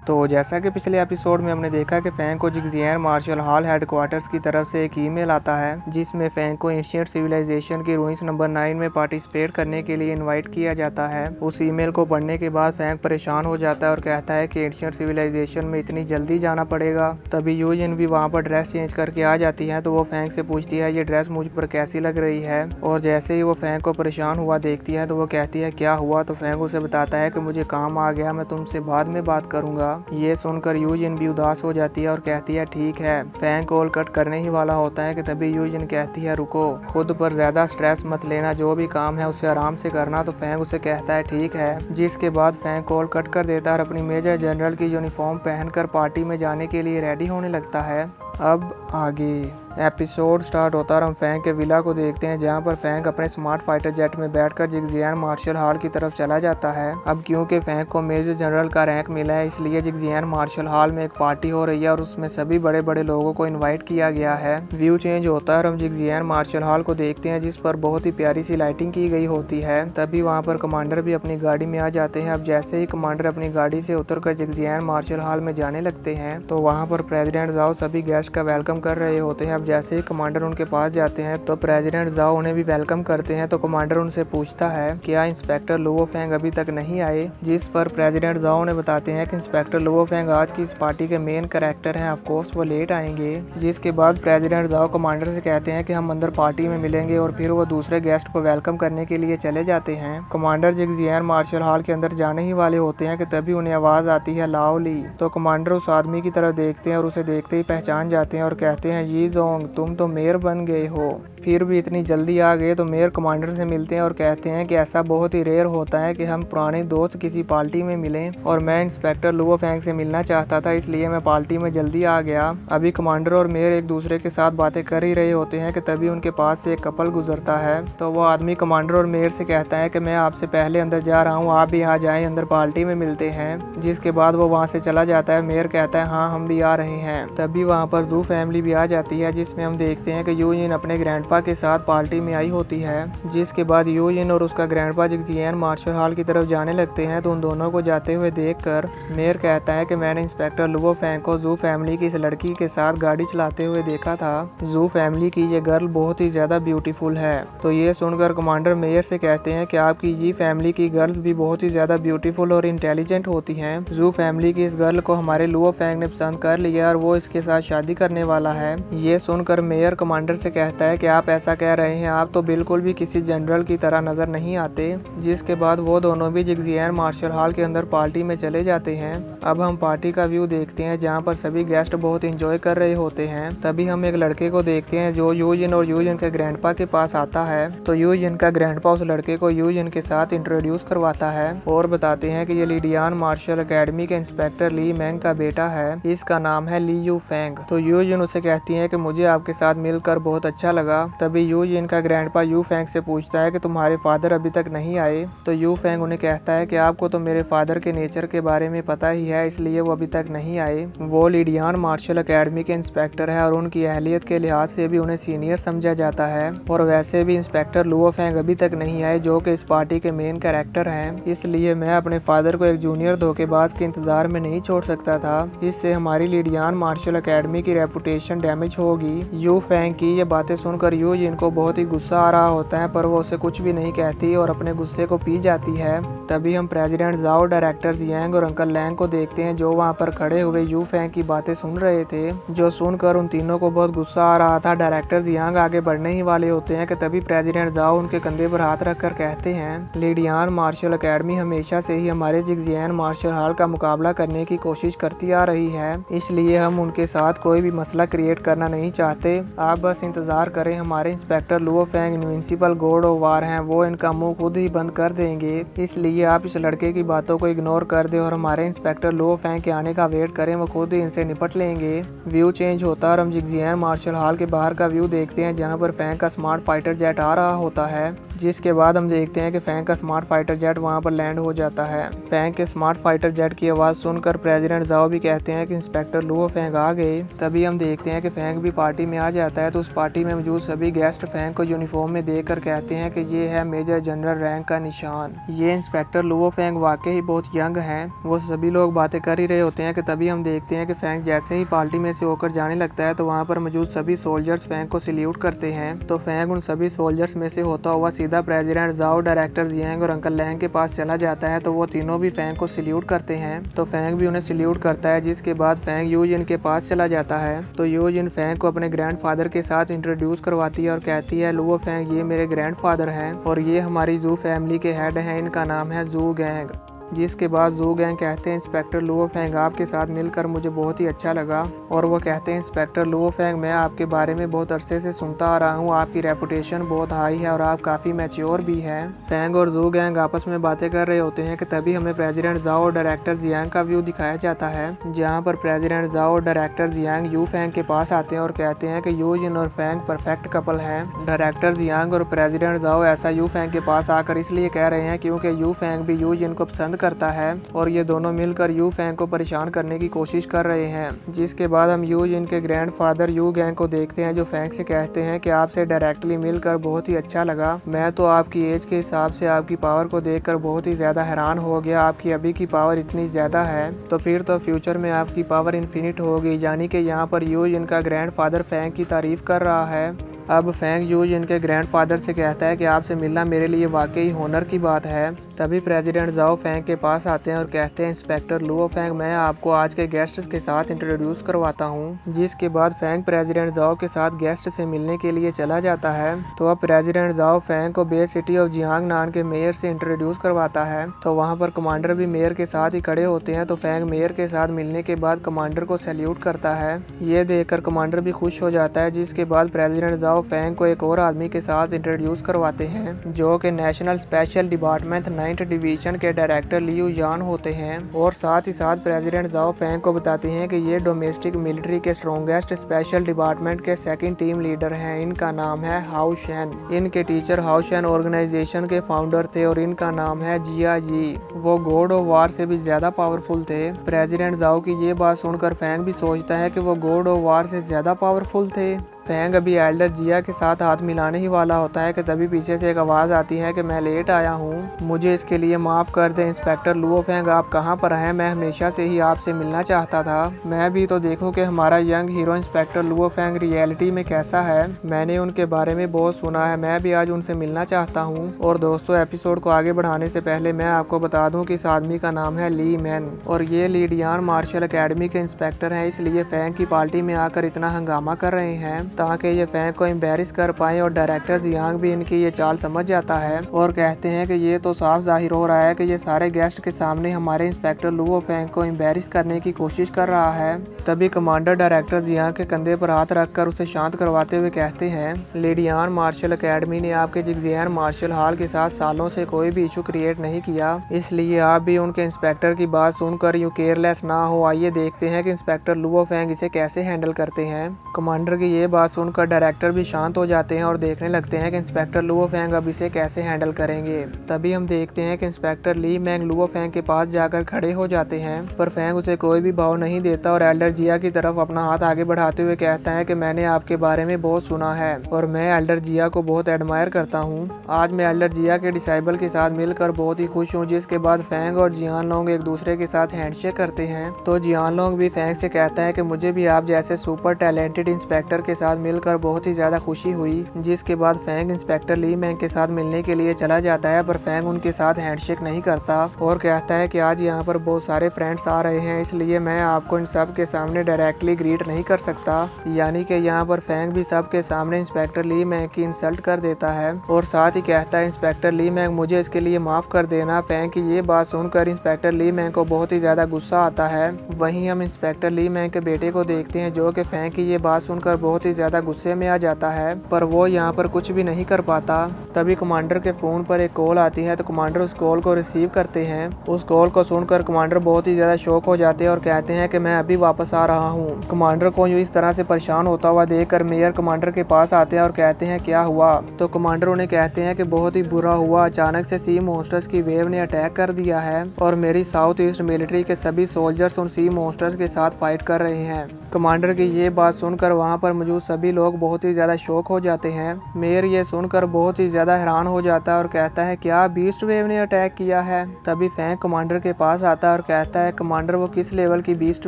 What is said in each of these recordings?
तो जैसा कि पिछले एपिसोड में हमने देखा कि फैंग को जिंगजियांग मार्शल हॉल हेडक्वार्टर्स की तरफ से एक ईमेल आता है जिसमें फैंग को एंशिएंट सिविलाइजेशन की रूइंस नंबर 9 में पार्टिसिपेट करने के लिए इनवाइट किया जाता है। उस ईमेल को पढ़ने के बाद फैंग परेशान हो जाता है और कहता है कि एंशिएंट सिविलाइजेशन में इतनी जल्दी जाना पड़ेगा। तभी यूजिन भी वहाँ पर ड्रेस चेंज करके आ जाती है तो वो फैंग से पूछती है ये ड्रेस मुझ पर कैसी लग रही है, और जैसे ही वो फैंग को परेशान हुआ देखती है तो वो कहती है क्या हुआ, तो फैंग उसे बताता है कि मुझे काम आ गया, मैं तुमसे बाद में बात करूंगा। ये सुनकर यूजिन भी उदास हो जाती है और कहती है ठीक है। फैंग कॉल कट करने ही वाला होता है कि तभी यूजिन कहती है रुको, खुद पर ज्यादा स्ट्रेस मत लेना, जो भी काम है उसे आराम से करना। तो फैंग उसे कहता है ठीक है, जिसके बाद फैंग कॉल कट कर देता है और अपनी मेजर जनरल की यूनिफॉर्म पहनकर पार्टी में जाने के लिए रेडी होने लगता है। अब आगे एपिसोड स्टार्ट होता है और हम फैंग के विला को देखते हैं जहां पर फैंग अपने स्मार्ट फाइटर जेट में बैठकर जिंगजियांग मार्शल हॉल की तरफ चला जाता है। अब क्योंकि फैंग को मेजर जनरल का रैंक मिला है इसलिए जिंगजियांग मार्शल हॉल में एक पार्टी हो रही है और उसमें सभी बड़े बड़े लोगों को इन्वाइट किया गया है। व्यू चेंज होता है और हम जिंगजियांग मार्शल हॉल को देखते हैं जिस पर बहुत ही प्यारी सी लाइटिंग की गई होती है। तभी वहाँ पर कमांडर भी अपनी गाड़ी में आ जाते हैं। अब जैसे ही कमांडर अपनी गाड़ी से उतरकर जिंगजियांग मार्शल हॉल में जाने लगते हैं तो वहाँ पर प्रेसिडेंट जाओ सभी गेस्ट का वेलकम कर रहे होते हैं। अब जैसे ही कमांडर उनके पास जाते हैं तो प्रेसिडेंट जाओ उन्हें भी वेलकम करते हैं। तो कमांडर उनसे पूछता है क्या इंस्पेक्टर लुओ फैंग अभी तक नहीं आए, जिस पर प्रेसिडेंट जाओ ने बताते हैं कि इंस्पेक्टर लुओ फैंग आज की इस पार्टी के मेन कैरेक्टर हैं, ऑफ कोर्स वो लेट आएंगे। जिसके बाद प्रेसिडेंट जाओ कमांडर से कहते हैं कि हम अंदर पार्टी में मिलेंगे और फिर वो दूसरे गेस्ट को वेलकम करने के लिए चले जाते हैं। कमांडर जिंगजियांग मार्शल हॉल के अंदर जाने ही वाले होते हैं कि तभी उन्हें आवाज आती है लाओली। तो कमांडर उस आदमी की तरफ देखते हैं और उसे देखते ही पहचान जाते हैं और कहते हैं यी जोंग तुम तो मेयर बन गए हो, फिर भी इतनी जल्दी आ गए। तो मेयर कमांडर से मिलते हैं और कहते हैं कि ऐसा बहुत ही रेयर होता है कि हम पुराने दोस्त किसी पार्टी में मिलें और मैं इंस्पेक्टर लुओ फैंग से मिलना चाहता था इसलिए मैं पार्टी में जल्दी आ गया। अभी कमांडर और मेयर एक दूसरे के साथ बातें कर ही रहे होते हैं कि तभी उनके पास से एक कपल गुजरता है। तो वो आदमी कमांडर और मेयर से कहता है कि मैं आपसे पहले अंदर जा रहा हूँ, आप भी आ जाएं, अंदर पार्टी में मिलते हैं। जिसके बाद वो वहाँ से चला जाता है। मेयर कहता है हाँ हम भी आ रहे हैं। तभी वहाँ पर जू फैमिली भी आ जाती है जिसमें हम देखते हैं कि यूजिन अपने ग्रैंडपा के साथ पार्टी में आई होती है। जिसके बाद यूजिन और उसका ग्रैंडपा जिंगजियांग मार्शल हॉल की तरफ जाने लगते हैं तो उन दोनों को जाते हुए देखकर मेयर कहता है कि मैंने इंस्पेक्टर लुओ फैंग को जू फैमिली की इस लड़की के साथ गाड़ी चलाते हुए देखा था। जू फैमिली की ये गर्ल बहुत ही ज्यादा ब्यूटीफुल है। तो ये सुनकर कमांडर मेयर से कहते हैं कि आपकी जी फैमिली की गर्ल्स भी बहुत ही ज्यादा ब्यूटीफुल और इंटेलिजेंट होती हैं। जू फैमिली की इस गर्ल को हमारे लुओ फैंग ने पसंद कर लिया और वो इसके साथ शादी करने वाला है। ये सुनकर मेयर कमांडर से कहता है कि आप ऐसा कह रहे हैं, आप तो बिल्कुल भी किसी जनरल की तरह नजर नहीं आते। जिसके बाद वो दोनों भी जिंगजियांग मार्शल हॉल के अंदर पार्टी में चले जाते हैं। अब हम पार्टी का व्यू देखते हैं जहाँ पर सभी गेस्ट बहुत एंजॉय कर रहे होते हैं। तभी हम एक लड़के को देखते हैं जो यूजिन और यूजिन के ग्रैंडपा के पास आता है। तो यूजिन का ग्रैंडपा उस लड़के को यूजिन के साथ इंट्रोड्यूस करवाता है और बताते हैं कि ये लिडियान मार्शल अकेडमी के इंस्पेक्टर ली मैंग का बेटा है, इसका नाम है ली यू फैंग। तो यूजिन उसे कहती है कि मुझे आपके साथ मिलकर बहुत अच्छा लगा। तभी यूजिन का ग्रैंडपा यू फैंग से पूछता है कि तुम्हारे फादर अभी तक नहीं आए। तो यू फैंग उन्हें कहता है कि आपको तो मेरे फादर के नेचर के बारे में पता ही है इसलिए वो अभी तक नहीं आए। वो लिडियान मार्शल अकेडमी के इंस्पेक्टर है और उनकी अहलियत के लिहाज से भी उन्हें सीनियर समझा जाता है। और वैसे भी इंस्पेक्टर लुओ फैंग अभी तक नहीं आए जो कि इस पार्टी के मेन कैरेक्टर हैं, इसलिए मैं अपने फादर को एक जूनियर धोखेबाज के इंतजार में नहीं छोड़ सकता था। इससे हमारी लिडियान मार्शल अकेडमी की रेपुटेशन डैमेज होगी। यू फैंग की ये बातें सुनकर यूजिन को बहुत ही गुस्सा आ रहा होता है पर वो उसे कुछ भी नहीं कहती और अपने गुस्से को पी जाती है। तभी हम प्रेसिडेंट जाओ, डायरेक्टर जियांग और अंकल लैंग को देखते हैं जो वहाँ पर खड़े हुए यू फैंग की बातें सुन रहे थे। जो सुनकर उन तीनों को बहुत गुस्सा आ रहा था। डायरेक्टर जियांग आगे बढ़ने ही वाले होते हैं कि तभी प्रेसिडेंट जाओ उनके कंधे पर हाथ रखकर कहते हैं लिडियान मार्शल अकेडमी हमेशा से ही हमारे जिंगजियांग मार्शल हॉल का मुकाबला करने की कोशिश करती आ रही है, इसलिए हम उनके साथ कोई भी मसला क्रिएट करना नहीं चाहते। आप बस इंतजार करें, हमारे inspector Luo Fang invincible god of war हैं, वो इनका मुंह खुद ही बंद कर देंगे। इसलिए आप इस लड़के की बातों को इग्नोर कर दे और हमारे इंस्पेक्टर लुओ फैंग के आने का वेट करें, वो खुद ही इनसे निपट लेंगे। व्यू चेंज होता है और हम जिंगजियांग मार्शल हॉल के बाहर का व्यू देखते हैं जहाँ पर फैंग का स्मार्ट फाइटर जेट आ रहा होता है। जिसके बाद हम देखते हैं कि फैंग का स्मार्ट फाइटर जेट वहाँ पर लैंड हो जाता है। फैंग के स्मार्ट फाइटर जेट की आवाज़ सुनकर प्रेसिडेंट जाओ भी कहते हैं कि इंस्पेक्टर लुओ फैंग आ गए। तभी हम देखते हैं कि फैंग भी पार्टी में आ जाता है। तो उस पार्टी में मौजूद सभी गेस्ट फैंग को यूनिफॉर्म में देखकर कहते हैं कि ये है मेजर जनरल रैंक का निशान। ये इंस्पेक्टर लुओ फैंग वाकई ही बहुत यंग हैं। वो सभी लोग बातें कर ही रहे होते हैं कि तभी हम देखते हैं कि फैंग जैसे ही पार्टी में से होकर जाने लगता है तो वहाँ पर मौजूद सभी सोल्जर्स फैंग को सल्यूट करते हैं। तो फैंग उन सभी सोल्जर्स में से होता हुआ सीधा प्रेसिडेंट जाओ, डायरेक्टर जियांग और अंकल लैंग के पास चला जाता है। तो वो तीनों भी फैंग को सल्यूट करते हैं। तो फैंग भी उन्हें सल्यूट करता है, जिसके बाद फैंग यूजिन के पास चला जाता है। तो यूजिन फैंग को अपने ग्रैंडफादर के साथ इंट्रोड्यूस करवाती है और कहती है लुओ फैंग ये मेरे ग्रैंडफादर हैं और ये हमारी जू फैमिली के हेड हैं, इनका नाम है जू गैंग। जिसके बाद जू गैंग कहते हैं इंस्पेक्टर लुओ फैंग आपके साथ मिलकर मुझे बहुत ही अच्छा लगा। और वो कहते हैं इंस्पेक्टर लुओ फैंग मैं आपके बारे में बहुत अरसे से सुनता आ रहा हूँ, आपकी रेपुटेशन बहुत हाई है और आप काफ़ी मैच्योर भी हैं। फैंग और जू गैंग आपस में बातें कर रहे होते हैं कि तभी हमें प्रेसिडेंट जाओ और डायरेक्टर जियांग का व्यू दिखाया जाता है, जहाँ पर प्रेसिडेंट जाओ और डायरेक्टर जियांग यू फैंग के पास आते हैं और कहते हैं कि यूजिन और फैंग परफेक्ट कपल है। डायरेक्टर जियांग और प्रेसिडेंट जाओ ऐसा यू फैंग के पास आकर इसलिए कह रहे हैं क्योंकि यू फैंग भी यूजिन को पसंद करता है और ये दोनों मिलकर यू फैंग को परेशान करने की कोशिश कर रहे हैं। जिसके बाद हम यूजिन के ग्रैंडफादर यू गैंग को देखते हैं जो फैंग से कहते हैं कि आपसे डायरेक्टली मिलकर बहुत ही अच्छा लगा। मैं तो आपकी एज के हिसाब से आपकी पावर को देखकर बहुत ही ज़्यादा हैरान हो गया, आपकी अभी की पावर इतनी ज़्यादा है तो फिर तो फ्यूचर में आपकी पावर इन्फिनिट होगी। यानी कि यहाँ पर यूजिन का ग्रैंडफादर फैंग की तारीफ कर रहा है। अब फैंग यूजिन के ग्रैंडफादर से कहता है कि आपसे मिलना मेरे लिए वाकई होनर की बात है। तभी प्रेसिडेंट जाओ फैंग के पास आते हैं और कहते हैं इंस्पेक्टर लुओ फैंग मैं आपको आज के गेस्ट्स के साथ इंट्रोड्यूस करवाता हूँ। जिसके बाद फैंग प्रेसिडेंट जाओ के साथ गेस्ट से मिलने के लिए चला जाता है। तो अब प्रेसिडेंट जाओ फैंग को बे सिटी ऑफ जियांग नान के मेयर से इंट्रोड्यूस करवाता है। तो वहाँ पर कमांडर भी मेयर के साथ ही खड़े होते हैं। तो फैंग मेयर के साथ मिलने के बाद कमांडर को सैल्यूट करता है। ये देखकर कमांडर भी खुश हो जाता है। जिसके बाद प्रेसिडेंट जाओ फैंग को एक और आदमी के साथ इंट्रोड्यूस करवाते हैं जो कि national special department 9th division के डायरेक्टर लियू यान होते हैं। और साथ ही साथ प्रेसिडेंट जाओ फैंग को बताते हैं कि ये डोमेस्टिक मिलिट्री के स्ट्रॉन्गेस्ट स्पेशल डिपार्टमेंट के सेकंड टीम लीडर हैं। इनका नाम है हाउ शेन। इनके टीचर हाउ शेन ऑर्गेनाइजेशन के फाउंडर थे और इनका नाम है जिया जी। वो गॉड ऑफ वार से भी ज्यादा पावरफुल थे। प्रेसिडेंट जाओ की ये बात सुनकर फैंग भी सोचता है कि वो गॉड ऑफ वार से ज्यादा पावरफुल थे। फैंग अभी एल्डर जिया के साथ हाथ मिलाने ही वाला होता है कि तभी पीछे से एक आवाज़ आती है कि मैं लेट आया हूँ, मुझे इसके लिए माफ़ कर दें। इंस्पेक्टर लुओ फैंग आप कहाँ पर हैं? मैं हमेशा से ही आपसे मिलना चाहता था। मैं भी तो देखूँ कि हमारा young hero inspector Luo Fang reality में कैसा है। मैंने उनके बारे में बहुत सुना है, मैं भी आज उनसे मिलना चाहता हूँ। और दोस्तों एपिसोड को आगे बढ़ाने से पहले मैं आपको बता दूँ कि इस आदमी का नाम है ली मैन और ये लीडियान मार्शल अकेडमी के इंस्पेक्टर हैं। इसलिए फैंग की पार्टी में आकर इतना हंगामा कर रहे हैं ताकि ये फैंग को एम्बेरस कर पाए। और डायरेक्टर जियांग भी इनकी ये चाल समझ जाता है और कहते हैं कि ये तो साफ जाहिर हो रहा है कि ये सारे गेस्ट के सामने हमारे इंस्पेक्टर लुओ फैंग को एम्बेरस करने की कोशिश कर रहा है। तभी कमांडर डायरेक्टर जियांग के कंधे पर हाथ रखकर उसे शांत करवाते हुए कहते हैं लीडियान मार्शल अकेडमी ने आपके जिगजियान मार्शल हॉल के साथ सालों से कोई भी इशू क्रिएट नहीं किया, इसलिए आप भी उनके इंस्पेक्टर की बात सुनकर यूं केयरलेस ना हो। आइए देखते हैं कि इंस्पेक्टर लुओ फैंग इसे कैसे हैंडल करते हैं। कमांडर की ये बात सुनकर डायरेक्टर भी शांत हो जाते हैं और देखने लगते हैं कि इंस्पेक्टर लुओ फैंग अब इसे कैसे हैंडल करेंगे। तभी हम देखते हैं कि इंस्पेक्टर ली मैंग लुओ फैंग के पास जाकर खड़े हो जाते हैं पर फैंग उसे कोई भी भाव नहीं देता और एल्डर जिया की तरफ अपना हाथ आगे बढ़ाते हुए कहता है कि मैंने आपके बारे में बहुत सुना है और मैं एल्डर जिया को बहुत एडमायर करता हूँ। आज मैं एल्डर जिया के डिसाइबल के साथ मिलकर बहुत ही खुश हूँ। जिसके बाद फैंग और जियान लोंग एक दूसरे के साथ हैंडशेक करते हैं। तो जियान लोंग भी फैंग से कहता है कि मुझे भी आप जैसे सुपर टैलेंटेड इंस्पेक्टर के साथ मिलकर बहुत ही ज्यादा खुशी हुई। जिसके बाद फैंग इंस्पेक्टर ली मैंग के साथ मिलने के लिए चला जाता है पर फैंग उनके साथ हैंडशेक नहीं करता और कहता है कि आज यहाँ पर बहुत सारे फ्रेंड्स आ रहे हैं, इसलिए मैं आपको इन सब के सामने डायरेक्टली ग्रीट नहीं कर सकता। यानी कि यहाँ पर फैंग भी सब के सामने इंस्पेक्टर ली मैंग की इंसल्ट कर देता है और साथ ही कहता है इंस्पेक्टर ली मैंग मुझे इसके लिए माफ कर देना। फैंग की ये बात सुनकर इंस्पेक्टर ली मैंग को बहुत ही ज्यादा गुस्सा आता है। वहीं हम इंस्पेक्टर ली मैंग के बेटे को देखते हैं जो कि फैंग की ये बात सुनकर बहुत ही ज्यादा गुस्से में आ जाता है, पर वो यहाँ पर कुछ भी नहीं कर पाता। तभी कमांडर के फोन पर एक कॉल आती है तो कमांडर उस कॉल को रिसीव करते हैं। उस कॉल को सुनकर कमांडर बहुत ही ज्यादा शॉक हो जाते हैं और कहते हैं कि मैं अभी वापस आ रहा हूँ। कमांडर को यूं इस तरह से परेशान होता हुआ देखकर मेयर कमांडर के पास आते हैं और कहते हैं क्या हुआ। तो कमांडर उन्हें कहते हैं कि बहुत ही बुरा हुआ, अचानक से सी मॉन्स्टर्स की वेव ने अटैक कर दिया है और मेरी साउथ ईस्ट मिलिट्री के सभी सोल्जर्स उन सी मॉन्स्टर्स के साथ फाइट कर रहे हैं। कमांडर की ये बात सुनकर वहाँ पर मौजूद सभी लोग बहुत ही ज्यादा शॉक हो जाते हैं। मेयर ये सुनकर बहुत ही ज्यादा हैरान हो जाता है और कहता है क्या बीस्ट वेव ने अटैक किया है। तभी फैंक कमांडर के पास आता है और कहता है कमांडर वो किस लेवल की बीस्ट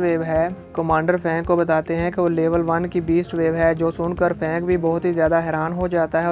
वेव है। कमांडर फैंक को बताते हैं कि वो लेवल 1 की बीस्ट वेव है, जो सुनकर फैंक भी बहुत ही ज्यादा हैरान हो जाता है।